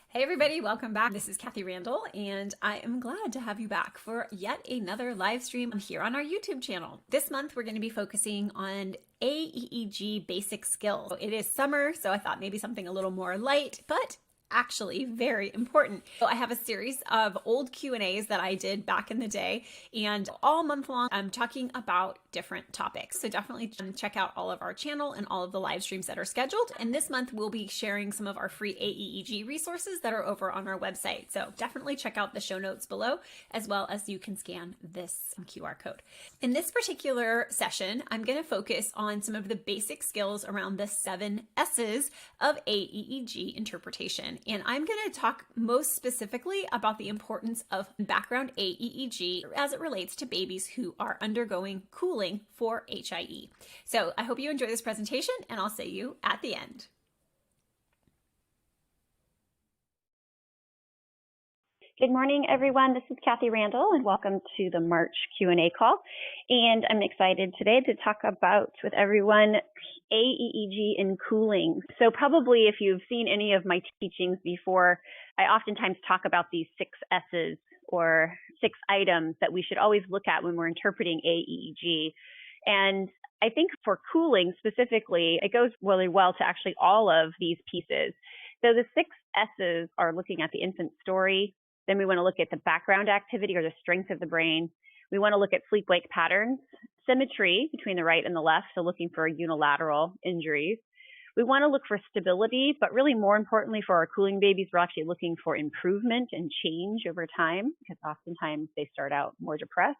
Hey everybody, welcome back. This is Kathi Randall, and I am glad to have you back for yet another live stream here on our YouTube channel. This month we're going to be focusing on aEEG basic skills. It is summer, so I thought maybe something a little more light, but actually very important. So I have a series of old Q&As that I did back in the day, and all month long I'm talking about different topics. So definitely check out all of our channel and all of the live streams that are scheduled. And this month we'll be sharing some of our free aEEG resources that are over on our website. So definitely check out the show notes below, as well as you can scan this QR code. In this particular session, I'm going to focus on some of the basic skills around the 7 S's of aEEG interpretation. And I'm going to talk most specifically about the importance of background aEEG as it relates to babies who are undergoing cooling for HIE. So I hope you enjoy this presentation, and I'll see you at the end. Good morning, everyone. This is Kathi Randall, and welcome to the March Q&A call. And I'm excited today to talk about with everyone aEEG and cooling. So probably if you've seen any of my teachings before, I oftentimes talk about these 6 S's or 6 items that we should always look at when we're interpreting aEEG. And I think for cooling specifically, it goes really well to actually all of these pieces. So the 6 S's are looking at the infant story. Then we want to look at the background activity or the strength of the brain. We want to look at sleep-wake patterns, symmetry between the right and the left, so looking for unilateral injuries. We want to look for stability, but really more importantly for our cooling babies, we're actually looking for improvement and change over time, because oftentimes they start out more depressed.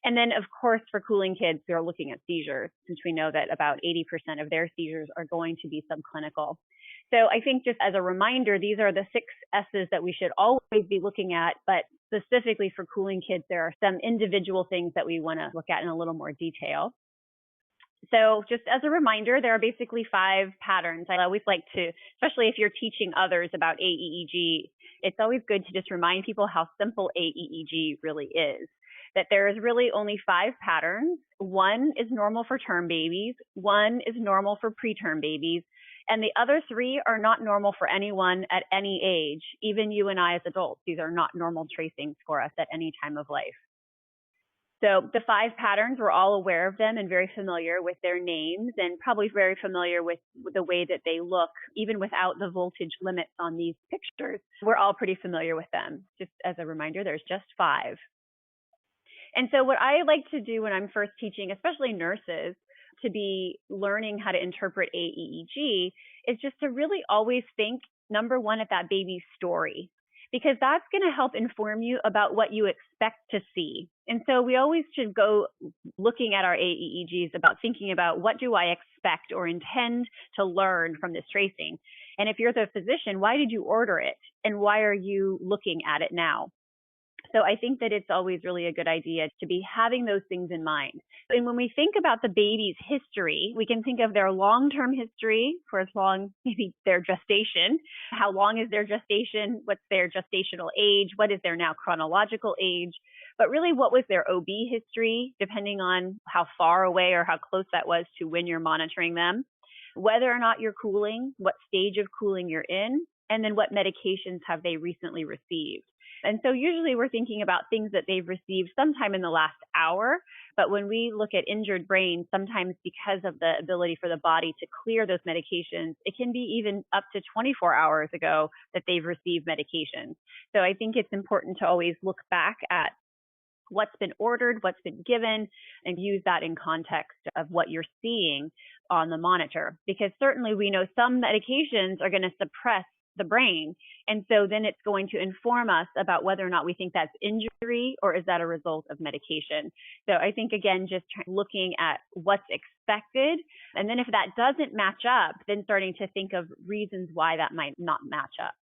And then, of course, for cooling kids, we're looking at seizures, since we know that about 80% of their seizures are going to be subclinical. So I think just as a reminder, these are the 6 S's that we should always be looking at, but specifically for cooling kids, there are some individual things that we want to look at in a little more detail. So just as a reminder, there are basically 5 patterns. I always like to, especially if you're teaching others about aEEG, it's always good to just remind people how simple aEEG really is. That there is really only 5 patterns. 1 is normal for term babies, 1 is normal for preterm babies, and the other 3 are not normal for anyone at any age, even you and I as adults. These are not normal tracings for us at any time of life. So the 5 patterns, we're all aware of them and very familiar with their names, and probably very familiar with the way that they look, even without the voltage limits on these pictures. We're all pretty familiar with them. Just as a reminder, there's just 5. And so what I like to do when I'm first teaching, especially nurses, to be learning how to interpret aEEG is just to really always think, number one, at that baby's story, because that's going to help inform you about what you expect to see. And so we always should go looking at our aEEGs about thinking about what do I expect or intend to learn from this tracing. And if you're the physician, why did you order it? And why are you looking at it now? So I think that it's always really a good idea to be having those things in mind. And when we think about the baby's history, we can think of their long-term history for as long, maybe their gestation. How long is their gestation? What's their gestational age? What is their now chronological age? But really, what was their OB history, depending on how far away or how close that was to when you're monitoring them, whether or not you're cooling, what stage of cooling you're in, and then what medications have they recently received. And so usually we're thinking about things that they've received sometime in the last hour. But when we look at injured brains, sometimes because of the ability for the body to clear those medications, it can be even up to 24 hours ago that they've received medications. So I think it's important to always look back at what's been ordered, what's been given, and use that in context of what you're seeing on the monitor. Because certainly we know some medications are going to suppress the brain. And so then it's going to inform us about whether or not we think that's injury or is that a result of medication. So I think, again, just looking at what's expected. And then if that doesn't match up, then starting to think of reasons why that might not match up.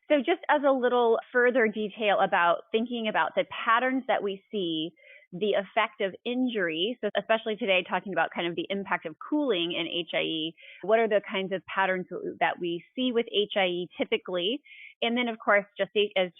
So just as a little further detail about thinking about the patterns that we see, the effect of injury, so especially today talking about kind of the impact of cooling in HIE, what are the kinds of patterns that we see with HIE typically? And then, of course, just as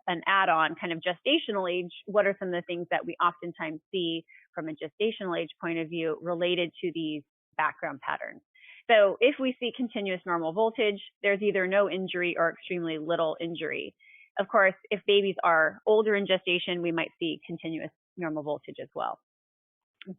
an add-on, kind of gestational age, what are some of the things that we oftentimes see from a gestational age point of view related to these background patterns? So if we see continuous normal voltage, there's either no injury or extremely little injury. Of course, if babies are older in gestation, we might see continuous normal voltage as well.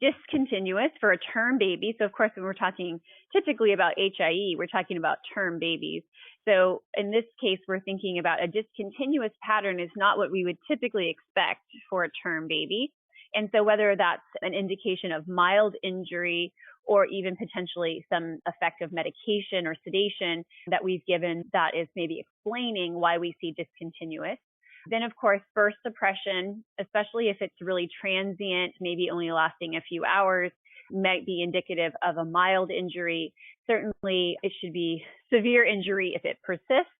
Discontinuous for a term baby. So of course, when we're talking typically about HIE, we're talking about term babies. So in this case, we're thinking about a discontinuous pattern is not what we would typically expect for a term baby. And so whether that's an indication of mild injury or even potentially some effect of medication or sedation that we've given that is maybe explaining why we see discontinuous. Then, of course, burst suppression, especially if it's really transient, maybe only lasting a few hours, might be indicative of a mild injury. Certainly, it should be severe injury if it persists.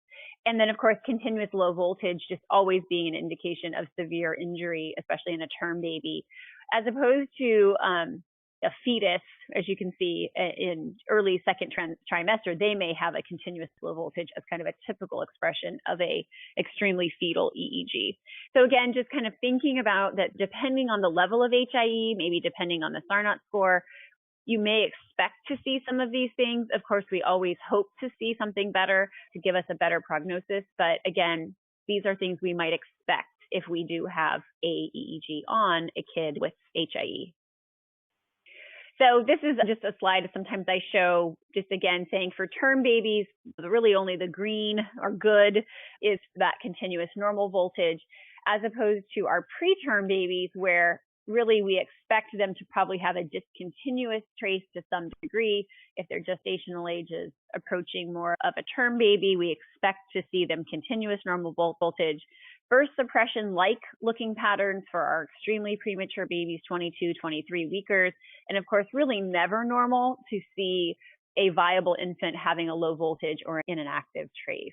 And then, of course, continuous low voltage just always being an indication of severe injury, especially in a term baby, as opposed to a fetus, as you can see in early second trimester, they may have a continuous low voltage as kind of a typical expression of a extremely fetal EEG. So again, just kind of thinking about that depending on the level of HIE, maybe depending on the Sarnot score, you may expect to see some of these things. Of course, we always hope to see something better to give us a better prognosis. But again, these are things we might expect if we do have aEEG on a kid with HIE. So this is just a slide sometimes I show, just again saying for term babies, really only the green or good is that continuous normal voltage, as opposed to our preterm babies where really we expect them to probably have a discontinuous trace to some degree. If their gestational age is approaching more of a term baby, we expect to see them continuous normal voltage. Burst suppression like looking patterns for our extremely premature babies, 22, 23 weekers, and of course, really never normal to see a viable infant having a low voltage or in an active trace.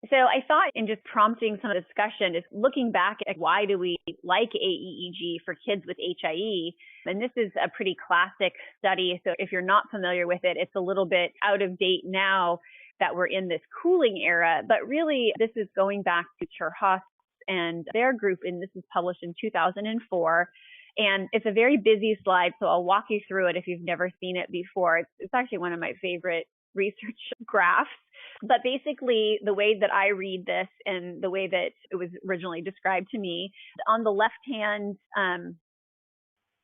So I thought in just prompting some discussion is looking back at why do we like aEEG for kids with HIE, and this is a pretty classic study. So if you're not familiar with it, it's a little bit out of date now that we're in this cooling era, but really this is going back to Cherhaas and their group, and this was published in 2004. And it's a very busy slide, so I'll walk you through it if you've never seen it before. It's actually one of my favorite research graphs. But basically, the way that I read this and the way that it was originally described to me, on the left-hand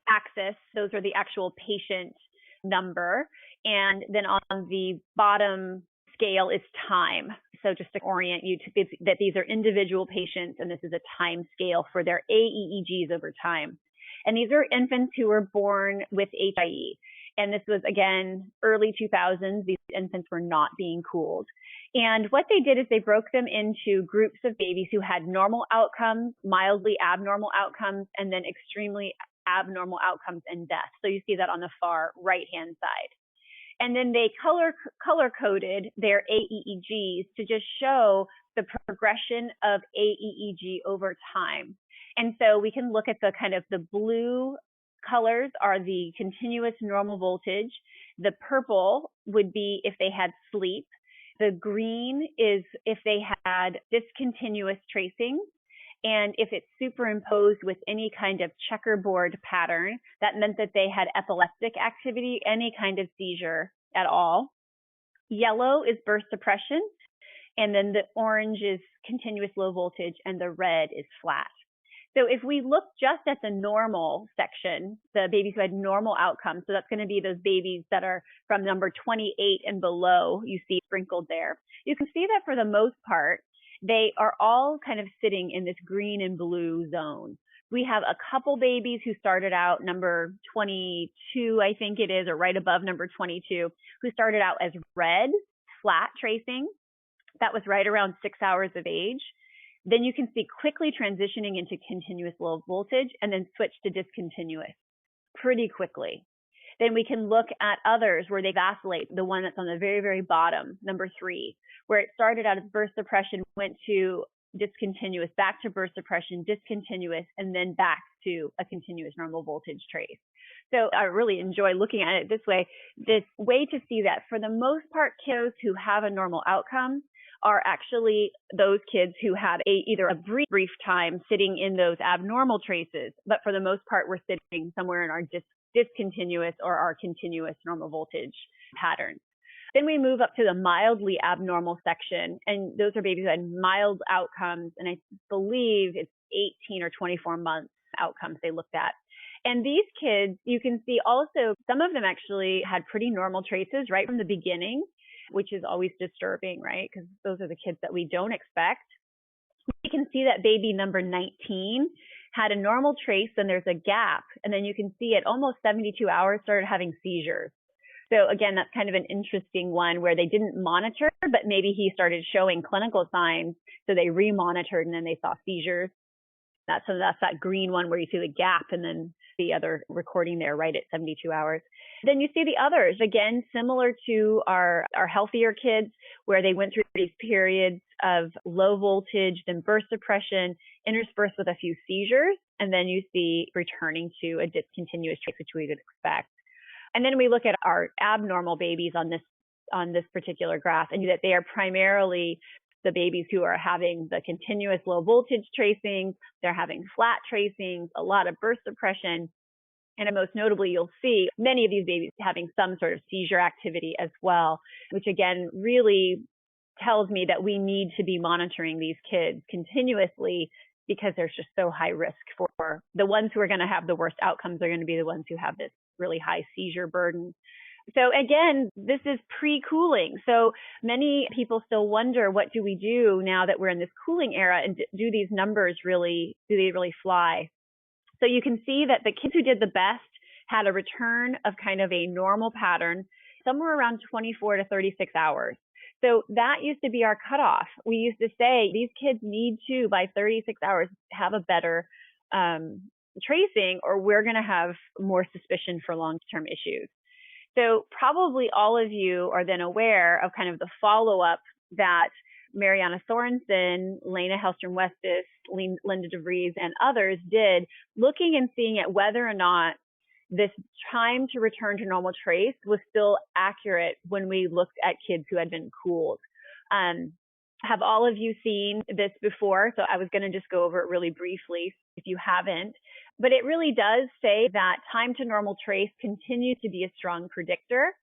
axis, those are the actual patient number. And then on the bottom scale is time. So just to orient you to that these are individual patients, and this is a time scale for their aEEGs over time. And these are infants who were born with HIE. And this was, again, early 2000s. These infants were not being cooled. And what they did is they broke them into groups of babies who had normal outcomes, mildly abnormal outcomes, and then extremely abnormal outcomes and death. So you see that on the far right-hand side. And then they color-coded their aEEGs to just show the progression of aEEG over time. And so we can look at the kind of the blue colors are the continuous normal voltage. The purple would be if they had sleep. The green is if they had discontinuous tracing. And if it's superimposed with any kind of checkerboard pattern, that meant that they had epileptic activity, any kind of seizure at all. Yellow is burst suppression. And then the orange is continuous low voltage, and the red is flat. So if we look just at the normal section, the babies who had normal outcomes, so that's going to be those babies that are from number 28 and below, you see sprinkled there. You can see that for the most part, they are all kind of sitting in this green and blue zone. We have a couple babies who started out number 22, I think it is, or right above number 22, who started out as red, flat tracing. That was right around 6 hours of age. Then you can see quickly transitioning into continuous low voltage and then switch to discontinuous pretty quickly. Then we can look at others where they vacillate, the one that's on the very, very bottom, number 3, where it started out as burst suppression, went to discontinuous, back to burst suppression, discontinuous, and then back to a continuous normal voltage trace. So I really enjoy looking at it this way. This way to see that for the most part, kiddos who have a normal outcome are actually those kids who had either a brief time sitting in those abnormal traces, but for the most part, we're sitting somewhere in our discontinuous or our continuous normal voltage patterns. Then we move up to the mildly abnormal section, and those are babies who had mild outcomes, and I believe it's 18 or 24 months outcomes they looked at. And these kids, you can see also, some of them actually had pretty normal traces right from the beginning, which is always disturbing, right? Because those are the kids that we don't expect. You can see that baby number 19 had a normal trace, and there's a gap. And then you can see at almost 72 hours started having seizures. So again, that's kind of an interesting one where they didn't monitor, but maybe he started showing clinical signs. So they remonitored, and then they saw seizures. That's that green one where you see the gap, and then the other recording there right at 72 hours. Then you see the others, again, similar to our healthier kids, where they went through these periods of low voltage, then burst suppression, interspersed with a few seizures, and then you see returning to a discontinuous trace, which we would expect. And then we look at our abnormal babies on this particular graph, and that they are primarily the babies who are having the continuous low voltage tracings. They're having flat tracings, a lot of burst suppression. And most notably, you'll see many of these babies having some sort of seizure activity as well, which again really tells me that we need to be monitoring these kids continuously, because there's just so high risk for the ones who are going to have the worst outcomes are going to be the ones who have this really high seizure burden. So again, this is pre-cooling. So many people still wonder, what do we do now that we're in this cooling era, and do these numbers do they really fly? So you can see that the kids who did the best had a return of kind of a normal pattern, somewhere around 24 to 36 hours. So that used to be our cutoff. We used to say these kids need to, by 36 hours, have a better tracing, or we're going to have more suspicion for long-term issues. So probably all of you are then aware of kind of the follow-up that Mariana Sorensen, Lena Hellstrom-Westis, Linda DeVries, and others did, looking and seeing at whether or not this time to return to normal trace was still accurate when we looked at kids who had been cooled. Have all of you seen this before? So I was going to just go over it really briefly if you haven't. But it really does say that time to normal trace continues to be a strong predictor.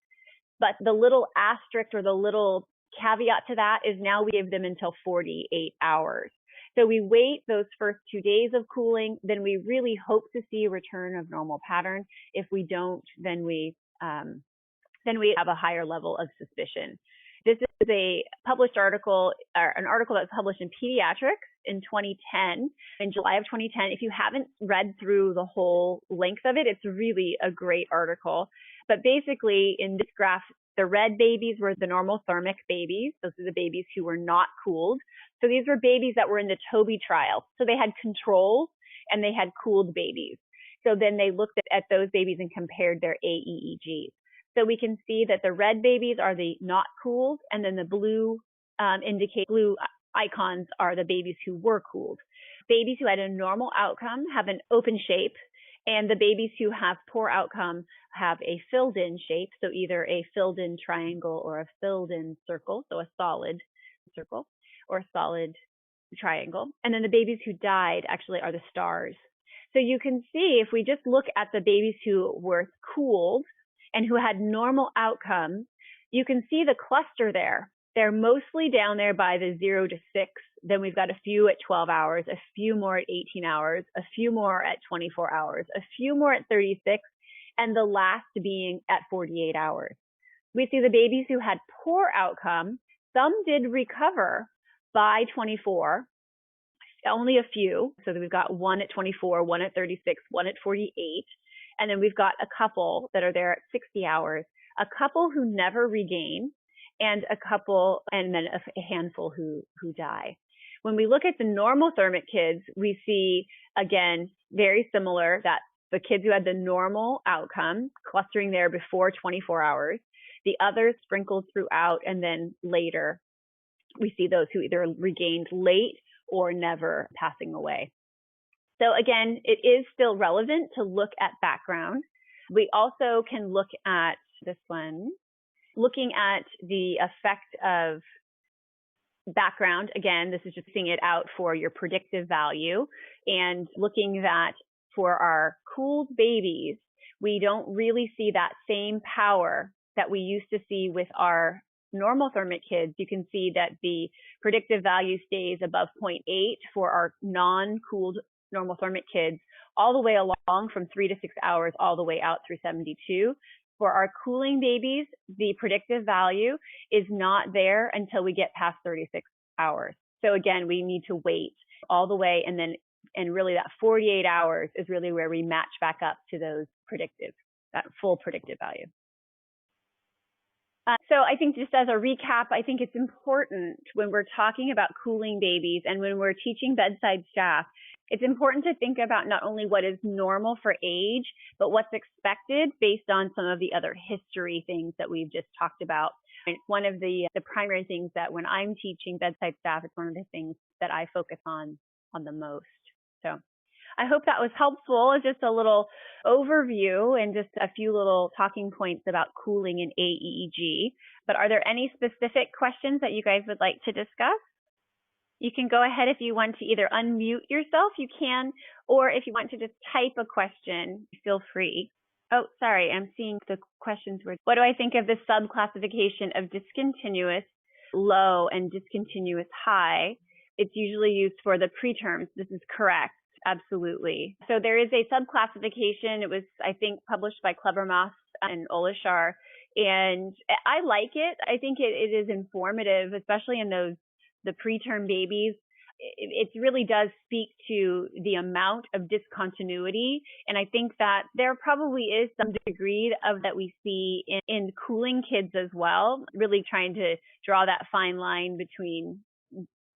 But the little asterisk or the little caveat to that is now we give them until 48 hours. So we wait those first 2 days of cooling, then we really hope to see a return of normal pattern. If we don't, then we have a higher level of suspicion. This is a published article, or an article that was published in Pediatrics in 2010, in July of 2010. If you haven't read through the whole length of it, it's really a great article. But basically, in this graph, the red babies were the normal thermic babies. Those are the babies who were not cooled. So these were babies that were in the TOBY trial. So they had controls and they had cooled babies. So then they looked at those babies and compared their aEEGs. So we can see that the red babies are the not cooled, and then the blue blue icons are the babies who were cooled. Babies who had a normal outcome have an open shape, and the babies who have poor outcome have a filled-in shape, so either a filled-in triangle or a filled-in circle, so a solid circle or a solid triangle. And then the babies who died actually are the stars. So you can see, if we just look at the babies who were cooled and who had normal outcomes, you can see the cluster there. They're mostly down there by the 0 to 6. Then we've got a few at 12 hours, a few more at 18 hours, a few more at 24 hours, a few more at 36, and the last being at 48 hours. We see the babies who had poor outcome. Some did recover by 24, only a few. So that we've got one at 24, one at 36, one at 48. And then we've got a couple that are there at 60 hours, a couple who never regain, and a couple, and then a handful who die. When we look at the normal thermic kids, we see, again, very similar, that the kids who had the normal outcome clustering there before 24 hours, the others sprinkled throughout, and then later we see those who either regained late or never passing away. So again, it is still relevant to look at background. We also can look at this one, looking at the effect of background, again, this is just seeing it out for your predictive value and looking that for our cooled babies, we don't really see that same power that we used to see with our normothermic kids. You can see that the predictive value stays above 0.8 for our non-cooled normothermic kids all the way along from 3 to 6 hours all the way out through 72. For our cooling babies, the predictive value is not there until we get past 36 hours. So again, we need to wait all the way, and really that 48 hours is really where we match back up to those that full predictive value. So I think just as a recap, I think it's important when we're talking about cooling babies and when we're teaching bedside staff, it's important to think about not only what is normal for age, but what's expected based on some of the other history things that we've just talked about. And it's one of the primary things that when I'm teaching bedside staff, it's one of the things that I focus on the most. So I hope that was helpful. It's just a little overview and just a few little talking points about cooling in aEEG. But are there any specific questions that you guys would like to discuss? You can go ahead if you want to either unmute yourself, you can, or if you want to just type a question, feel free. Oh, sorry, I'm seeing the questions were, what do I think of the subclassification of discontinuous low and discontinuous high? It's usually used for the preterms. This is correct. Absolutely. So there is a subclassification. It was, I think, published by Clevermoss and Olishar, and I like it. I think it is informative, especially in the preterm babies. It really does speak to the amount of discontinuity, and I think that there probably is some degree of that we see in cooling kids as well, really trying to draw that fine line between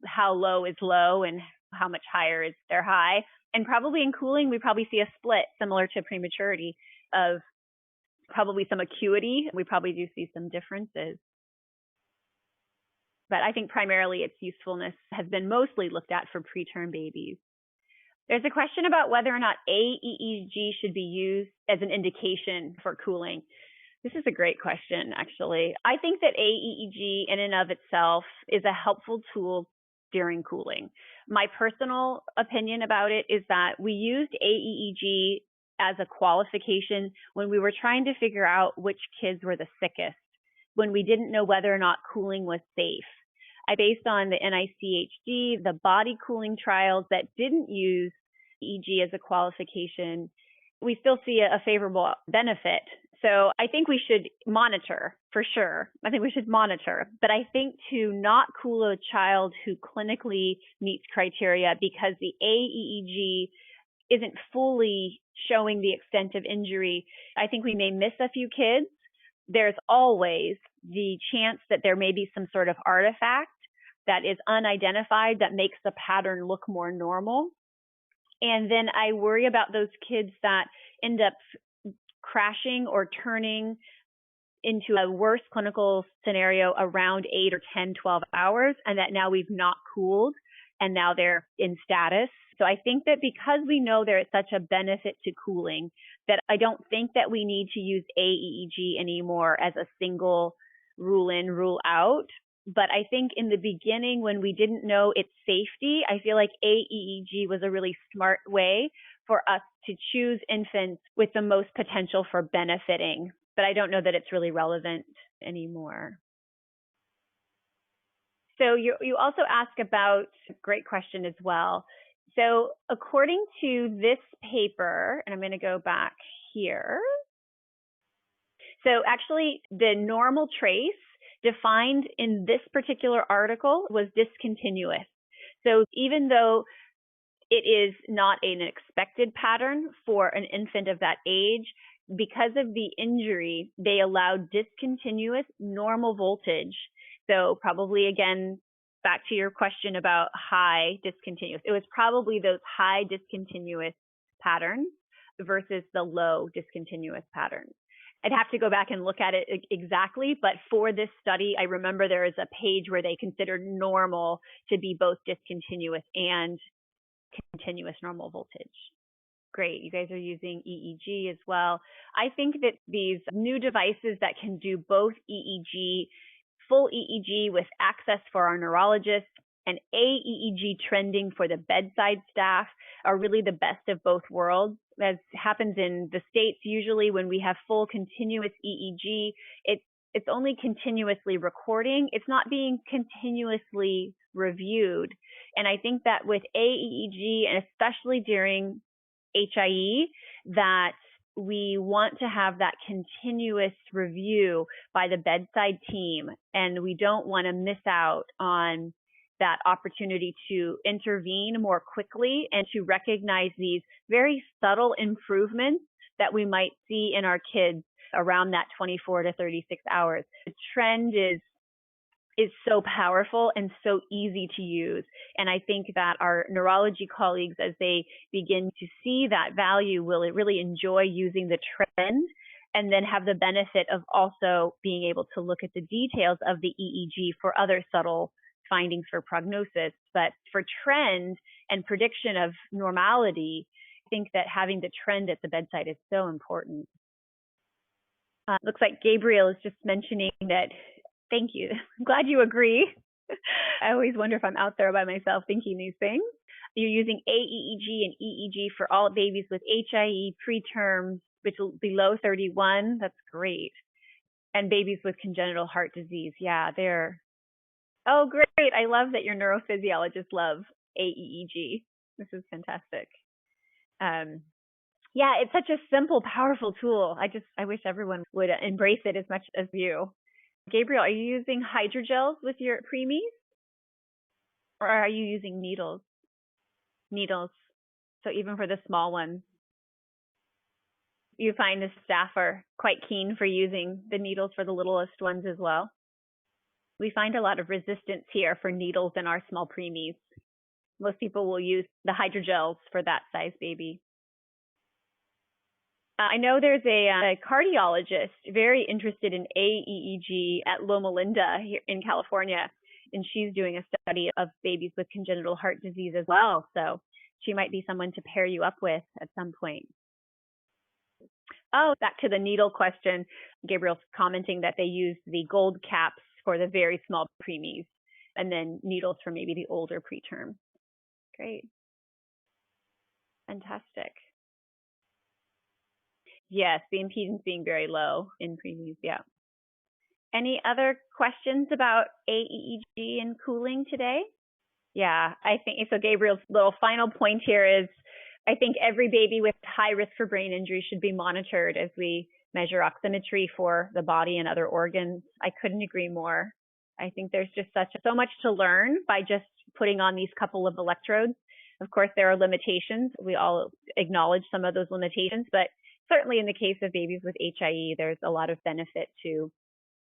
how low is low and how much higher is their high. And probably in cooling, we probably see a split similar to prematurity of probably some acuity. We probably do see some differences. But I think primarily its usefulness has been mostly looked at for preterm babies. There's a question about whether or not aEEG should be used as an indication for cooling. This is a great question, actually. I think that aEEG in and of itself is a helpful tool during cooling. My personal opinion about it is that we used aEEG as a qualification when we were trying to figure out which kids were the sickest, when we didn't know whether or not cooling was safe. Based on the NICHD, the body cooling trials that didn't use EEG as a qualification, we still see a favorable benefit. So I think we should monitor, for sure. I think we should monitor. But I think to not cool a child who clinically meets criteria because the aEEG isn't fully showing the extent of injury, I think we may miss a few kids. There's always the chance that there may be some sort of artifact that is unidentified that makes the pattern look more normal. And then I worry about those kids that end up crashing or turning into a worse clinical scenario around 8 or 10, 12 hours, and that now we've not cooled and now they're in status. So I think that because we know there is such a benefit to cooling, that I don't think that we need to use aEEG anymore as a single rule in, rule out. But I think in the beginning, when we didn't know its safety, I feel like aEEG was a really smart way for us to choose infants with the most potential for benefiting. But I don't know that it's really relevant anymore. So you also ask about, great question as well. So according to this paper, and I'm going to go back here. So actually the normal trace defined in this particular article was discontinuous. So even though it is not an expected pattern for an infant of that age, because of the injury, they allowed discontinuous normal voltage. So probably, again, back to your question about high discontinuous, it was probably those high discontinuous patterns versus the low discontinuous patterns. I'd have to go back and look at it exactly, but for this study, I remember there is a page where they considered normal to be both discontinuous and continuous normal voltage. Great, you guys are using EEG as well. I think that these new devices that can do both EEG full EEG with access for our neurologists, and aEEG trending for the bedside staff are really the best of both worlds. As happens in the States, usually when we have full continuous EEG, it's only continuously recording. It's not being continuously reviewed. And I think that with aEEG, and especially during HIE, that we want to have that continuous review by the bedside team, and we don't want to miss out on that opportunity to intervene more quickly and to recognize these very subtle improvements that we might see in our kids around that 24 to 36 hours. The trend is so powerful and so easy to use. And I think that our neurology colleagues, as they begin to see that value, will really enjoy using the trend and then have the benefit of also being able to look at the details of the EEG for other subtle findings for prognosis. But for trend and prediction of normality, I think that having the trend at the bedside is so important. Looks like Gabriel is just mentioning that. Thank you. I'm glad you agree. I always wonder if I'm out there by myself thinking these things. You're using aEEG and EEG for all babies with HIE preterm below 31. That's great. And babies with congenital heart disease. Yeah, they're. Oh, great. I love that your neurophysiologists love aEEG. This is fantastic. Yeah, it's such a simple, powerful tool. I wish everyone would embrace it as much as you. Gabriel, are you using hydrogels with your preemies? Or are you using needles? Needles. So even for the small ones. You find the staff are quite keen for using the needles for the littlest ones as well. We find a lot of resistance here for needles in our small preemies. Most people will use the hydrogels for that size baby. I know there's a cardiologist very interested in aEEG at Loma Linda here in California, and she's doing a study of babies with congenital heart disease as well. So she might be someone to pair you up with at some point. Oh, back to the needle question. Gabriel's commenting that they use the gold caps for the very small preemies and then needles for maybe the older preterm. Great. Fantastic. Yes, the impedance being very low in preemies, yeah. Any other questions about aEEG and cooling today? Yeah, I think so. Gabriel's little final point here is I think every baby with high risk for brain injury should be monitored as we measure oximetry for the body and other organs. I couldn't agree more. I think there's just so much to learn by just putting on these couple of electrodes. Of course, there are limitations. We all acknowledge some of those limitations, but certainly in the case of babies with HIE, there's a lot of benefit to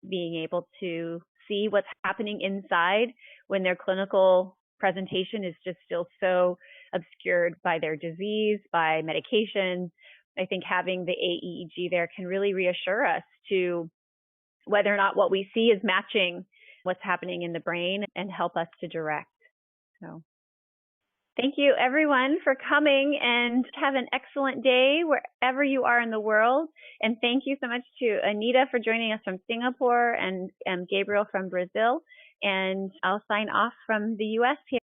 being able to see what's happening inside when their clinical presentation is just still so obscured by their disease, by medication. I think having the aEEG there can really reassure us to whether or not what we see is matching what's happening in the brain and help us to direct. So thank you, everyone, for coming, and have an excellent day wherever you are in the world. And thank you so much to Anita for joining us from Singapore and Gabriel from Brazil. And I'll sign off from the U.S. here.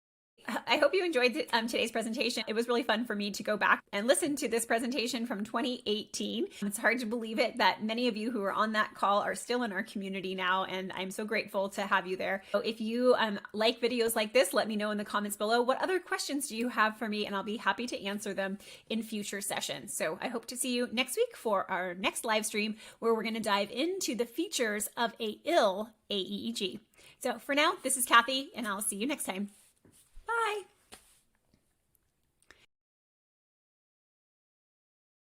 I hope you enjoyed today's presentation. It was really fun for me to go back and listen to this presentation from 2018. It's hard to believe it that many of you who are on that call are still in our community now, and I'm so grateful to have you there. So if you like videos like this, let me know in the comments below. What other questions do you have for me? And I'll be happy to answer them in future sessions. So I hope to see you next week for our next live stream, where we're going to dive into the features of a ill aEEG. So for now, this is Kathi, and I'll see you next time.